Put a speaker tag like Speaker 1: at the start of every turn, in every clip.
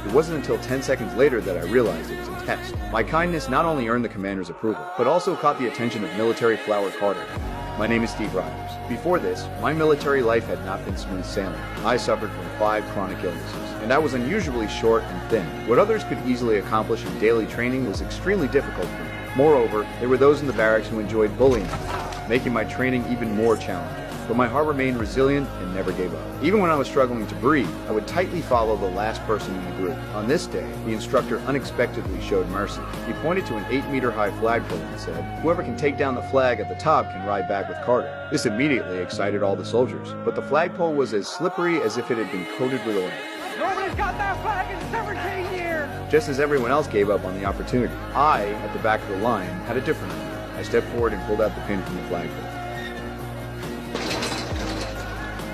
Speaker 1: It wasn't until 10 seconds later that I realized it was a test. My kindness not only earned the commander's approval, but also caught the attention of military Flower Carter. My name is Steve Rogers. Before this, my military life had not been smooth sailing. I suffered from 5 chronic illnesses, and I was unusually short and thin. What others could easily accomplish in daily training was extremely difficult for me. Moreover, there were those in the barracks who enjoyed bullying me, making my training even more challenging. But my heart remained resilient and never gave up. Even when I was struggling to breathe, I would tightly follow the last person in the group. On this day, the instructor unexpectedly showed mercy. He pointed to an 8-meter-high flagpole and said, "Whoever can take down the flag at the top can ride back with Carter." This immediately excited all the soldiers, but the flagpole was as slippery as if it had been coated with oil.
Speaker 2: Nobody's got that flag in 17 years!
Speaker 1: Just as everyone else gave up on the opportunity, I, at the back of the line, had a different idea. I stepped forward and pulled out the pin from the flagpole.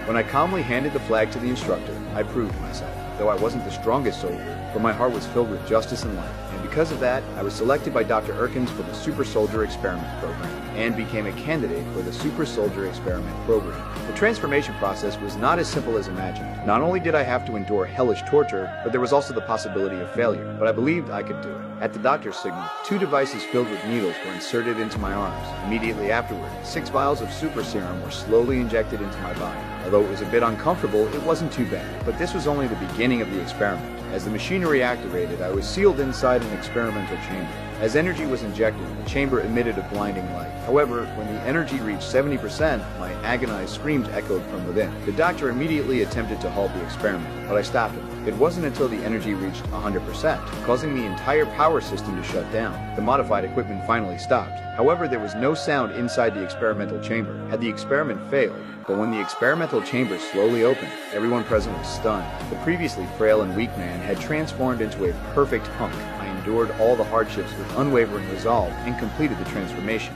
Speaker 1: When I calmly handed the flag to the instructor, I proved myself. Though I wasn't the strongest soldier, but my heart was filled with justice and light. And because of that, I was selected by Dr. Erkins for the Super Soldier Experiment program and became a candidate for the Super Soldier Experiment program. The transformation process was not as simple as imagined. Not only did I have to endure hellish torture, but there was also the possibility of failure. But I believed I could do it. At the doctor's signal, 2 devices filled with needles were inserted into my arms. Immediately afterward, 6 vials of super serum were slowly injected into my body. Although it was a bit uncomfortable, it wasn't too bad. But this was only the beginning of the experiment. As the machinery activated, I was sealed inside an experimental chamber. As energy was injected, the chamber emitted a blinding light. However, when the energy reached 70%, my agonized screams echoed from within. The doctor immediately attempted to halt the experiment, but I stopped him. It wasn't until the energy reached 100%, causing the entire power system to shut down. The modified equipment finally stopped. However, there was no sound inside the experimental chamber. Had the experiment failed, but when the experimental chamber slowly opened, everyone present was stunned. The previously frail and weak man had transformed into a perfect hunk. I endured all the hardships with unwavering resolve and completed the transformation.